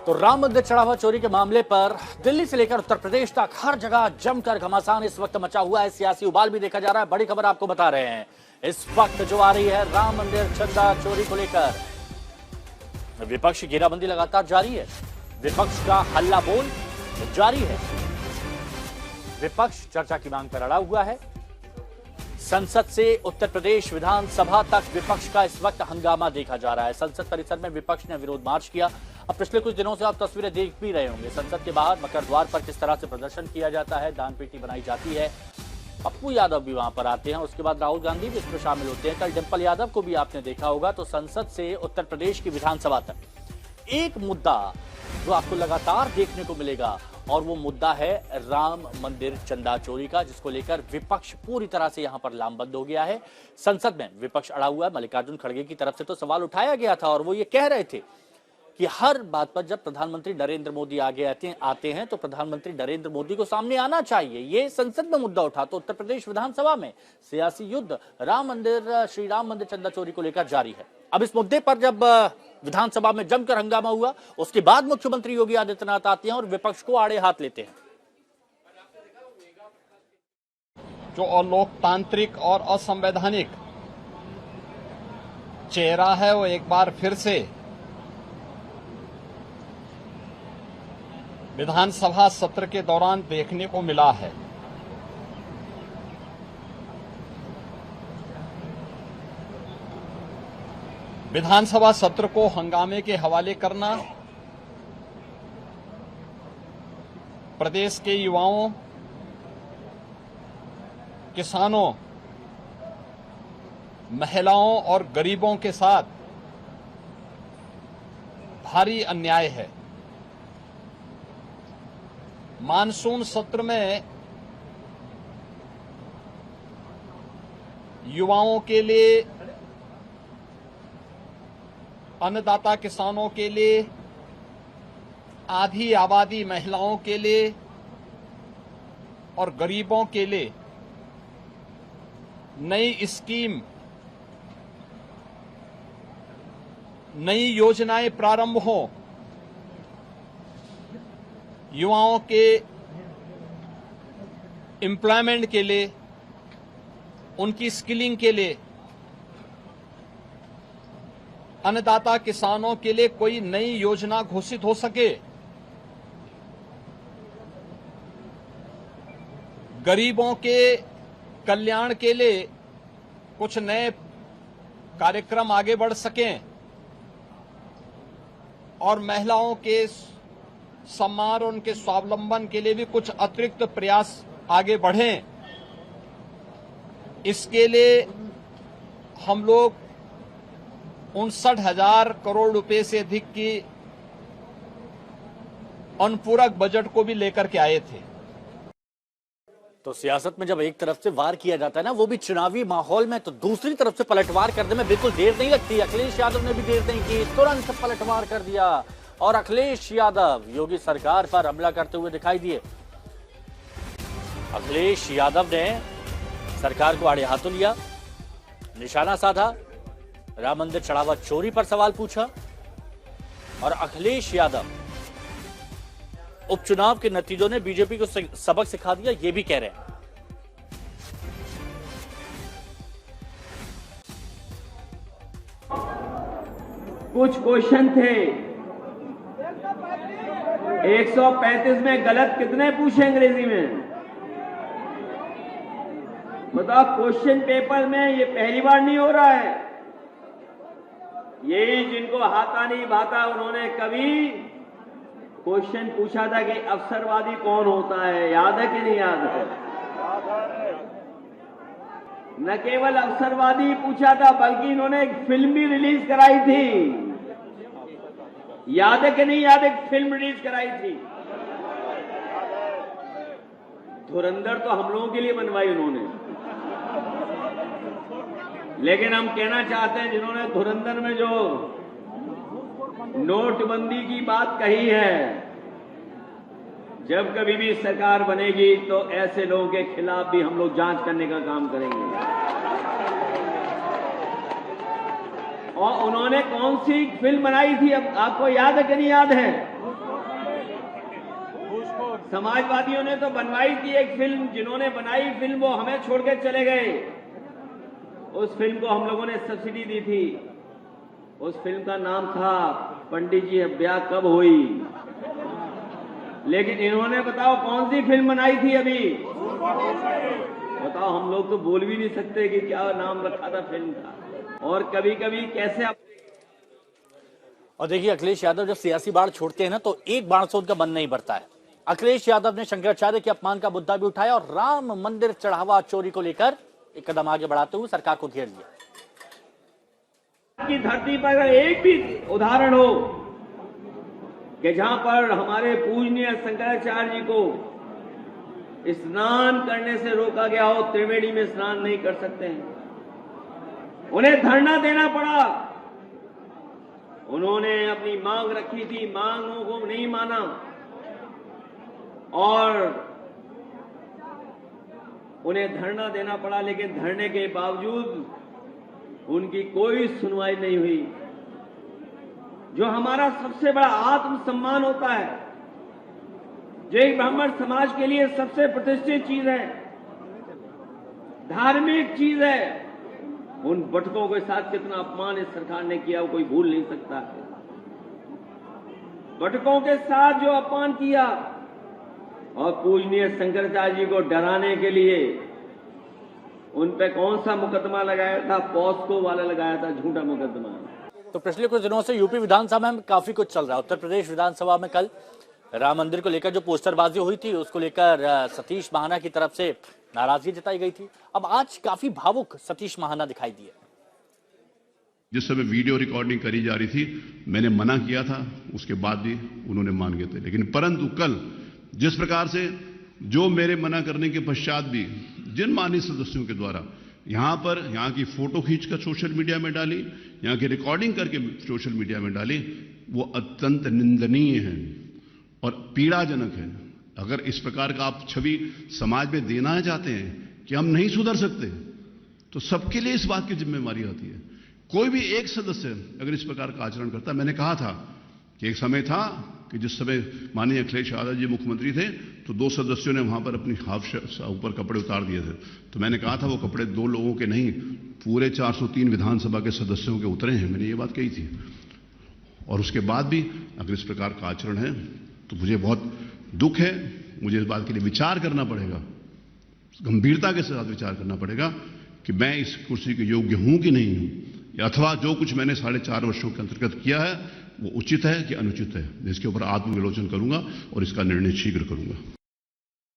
तो राम मंदिर चढ़ावा चोरी के मामले पर दिल्ली से लेकर उत्तर प्रदेश तक हर जगह जमकर घमासान इस वक्त मचा हुआ है। सियासी उबाल भी देखा जा रहा है। बड़ी खबर आपको बता रहे हैं इस वक्त जो आ रही है राम मंदिर चंदा चोरी को लेकर विपक्ष की घेराबंदी लगातार जारी है। विपक्ष का हल्ला बोल जारी है। विपक्ष चर्चा की मांग पर अड़ा हुआ है। संसद से उत्तर प्रदेश विधानसभा तक विपक्ष का इस वक्त हंगामा देखा जा रहा है। संसद परिसर में विपक्ष ने विरोध मार्च किया। अब पिछले कुछ दिनों से आप तस्वीरें देख भी रहे होंगे। संसद के बाहर मकर द्वार पर किस तरह से प्रदर्शन किया जाता है, दान पेटी बनाई जाती है। पप्पू यादव भी वहां पर आते हैं। उसके बाद राहुल गांधी भी इसमें शामिल होते हैं। कल डिंपल यादव को भी आपने देखा होगा। तो संसद से उत्तर प्रदेश की विधानसभा तक एक मुद्दा जो आपको लगातार देखने को मिलेगा और वो मुद्दा है राम मंदिर चंदा चोरी का, जिसको लेकर विपक्ष पूरी तरह से यहां पर लामबंद हो गया है। संसद में विपक्ष अड़ा हुआ है। मल्लिकार्जुन खड़गे की तरफ से तो सवाल उठाया गया था और वो ये कह रहे थे कि हर बात पर जब प्रधानमंत्री नरेंद्र मोदी आगे आते हैं तो प्रधानमंत्री नरेंद्र मोदी को सामने आना चाहिए। ये संसद में मुद्दा उठा तो उत्तर प्रदेश विधानसभा में सियासी युद्ध श्री राम मंदिर चंदा चोरी को लेकर जारी है। अब इस मुद्दे पर जब विधानसभा में जमकर हंगामा हुआ, उसके बाद मुख्यमंत्री योगी आदित्यनाथ आते हैं और विपक्ष को आड़े हाथ लेते हैं। जो अलोकतांत्रिक और असंवैधानिक चेहरा है वो एक बार फिर से विधानसभा सत्र के दौरान देखने को मिला है। विधानसभा सत्र को हंगामे के हवाले करना, प्रदेश के युवाओं, किसानों, महिलाओं और गरीबों के साथ भारी अन्याय है। मानसून सत्र में युवाओं के लिए, अन्नदाता किसानों के लिए, आधी आबादी महिलाओं के लिए और गरीबों के लिए नई स्कीम, नई योजनाएं प्रारंभ हों, युवाओं के एम्प्लॉयमेंट के लिए, उनकी स्किलिंग के लिए, अन्नदाता किसानों के लिए कोई नई योजना घोषित हो सके, गरीबों के कल्याण के लिए कुछ नए कार्यक्रम आगे बढ़ सकें और महिलाओं के सम्मान और उनके स्वावलंबन के लिए भी कुछ अतिरिक्त प्रयास आगे बढ़ें। इसके लिए हम लोग 59,000 करोड़ रुपए से अधिक की अनुपूरक बजट को भी लेकर के आए थे। तो सियासत में जब एक तरफ से वार किया जाता है ना, वो भी चुनावी माहौल में, तो दूसरी तरफ से पलटवार करने में बिल्कुल देर नहीं लगती। अखिलेश यादव ने भी देर नहीं की, तुरंत पलटवार कर दिया और अखिलेश यादव योगी सरकार पर हमला करते हुए दिखाई दिए। अखिलेश यादव ने सरकार को आड़े हाथों लिया, निशाना साधा, राम मंदिर चढ़ावा चोरी पर सवाल पूछा और अखिलेश यादव उपचुनाव के नतीजों ने बीजेपी को सबक सिखा दिया, ये भी कह रहे हैं। कुछ क्वेश्चन थे 135 में गलत कितने पूछे अंग्रेजी में बताओ। क्वेश्चन पेपर में ये पहली बार नहीं हो रहा है। यही जिनको हाथा नहीं भाता उन्होंने कभी क्वेश्चन पूछा था कि अवसरवादी कौन होता है, याद है कि नहीं याद है? न केवल अवसरवादी पूछा था बल्कि इन्होंने एक फिल्म भी रिलीज कराई थी, याद है कि नहीं याद? एक फिल्म रिलीज कराई थी धुरंधर, तो हम लोगों के लिए बनवाई उन्होंने। लेकिन हम कहना चाहते हैं जिन्होंने धुरंधर में जो नोटबंदी की बात कही है, जब कभी भी सरकार बनेगी तो ऐसे लोगों के खिलाफ भी हम लोग जांच करने का काम करेंगे। और उन्होंने कौन सी फिल्म बनाई थी, अब आपको याद है कि नहीं याद है? समाजवादियों ने तो बनवाई थी एक फिल्म, जिन्होंने बनाई फिल्म वो हमें छोड़ के चले गए। उस फिल्म को हम लोगों ने सब्सिडी दी थी। उस फिल्म का नाम था पंडित जी ब्याह कब हुई। लेकिन इन्होंने बताओ कौन सी फिल्म बनाई थी अभी? बताओ, हम लोग तो बोल भी नहीं सकते कि क्या नाम रखा था फिल्म का। और कभी कभी कैसे और देखिए, अखिलेश यादव जब सियासी बाढ़ छोड़ते हैं ना, तो एक बाढ़ से उनका मन नहीं भरता है। अखिलेश यादव ने शंकराचार्य के अपमान का मुद्दा भी उठाया और राम मंदिर चढ़ावा चोरी को लेकर एक कदम आगे बढ़ाते हुए सरकार को घेर लिया। की धरती पर अगर एक भी उदाहरण हो कि जहां पर हमारे पूजनीय शंकराचार्य जी को स्नान करने से रोका गया हो, त्रिवेणी में स्नान नहीं कर सकते हैं, उन्हें धरना देना पड़ा। उन्होंने अपनी मांग रखी थी, मांगों को नहीं माना और उन्हें धरना देना पड़ा। लेकिन धरने के बावजूद उनकी कोई सुनवाई नहीं हुई। जो हमारा सबसे बड़ा आत्मसम्मान होता है, जो एक ब्राह्मण समाज के लिए सबसे प्रतिष्ठित चीज है, धार्मिक चीज है, उन बटकों के साथ कितना अपमान इस सरकार ने किया वो कोई भूल नहीं सकता। बटकों के साथ जो अपमान किया और पूजनीय शंकराचार्य जी को डराने के लिए उन पे कौन सा मुकदमा लगाया था? पॉस्को वाला लगाया था, झूठा मुकदमा। तो पिछले कुछ दिनों से यूपी विधानसभा में काफी कुछ चल रहा है। उत्तर प्रदेश विधानसभा में कल राम मंदिर को लेकर जो पोस्टरबाजी हुई थी, उसको लेकर सतीश महाना की तरफ से नाराजगी जताई गई थी। अब आज काफी भावुक सतीश महाना दिखाई दिए। जिस समय वीडियो रिकॉर्डिंग करी जा रही थी, मैंने मना किया था, उसके बाद भी उन्होंने मान गए थे। लेकिन परंतु कल जिस प्रकार से जो मेरे मना करने के पश्चात भी जिन माननीय सदस्यों के द्वारा यहाँ की फोटो खींचकर सोशल मीडिया में डाली, यहाँ की रिकॉर्डिंग करके सोशल मीडिया में डाली, वो अत्यंत निंदनीय है और पीड़ाजनक है। अगर इस प्रकार का आप छवि समाज में देना चाहते हैं कि हम नहीं सुधर सकते, तो सबके लिए इस बात की जिम्मेवारी आती है। कोई भी एक सदस्य अगर इस प्रकार का आचरण करता, मैंने कहा था कि एक समय था कि जिस समय माननीय अखिलेश यादव जी मुख्यमंत्री थे, तो 2 सदस्यों ने वहां पर अपनी हाफ ऊपर कपड़े उतार दिए थे। तो मैंने कहा था वो कपड़े 2 लोगों के नहीं, पूरे 403 विधानसभा के सदस्यों के उतरे हैं। मैंने ये बात कही थी। और उसके बाद भी अगर इस प्रकार का आचरण है तो मुझे बहुत दुख है। मुझे इस बात के लिए विचार करना पड़ेगा, गंभीरता के साथ विचार करना पड़ेगा कि मैं इस कुर्सी के योग्य हूं कि नहीं हूं, अथवा जो कुछ मैंने 4.5 वर्षों के अंतर्गत किया है वो उचित है कि अनुचित है। इसके ऊपर आत्मविलोचन करूंगा और इसका निर्णय शीघ्र करूंगा।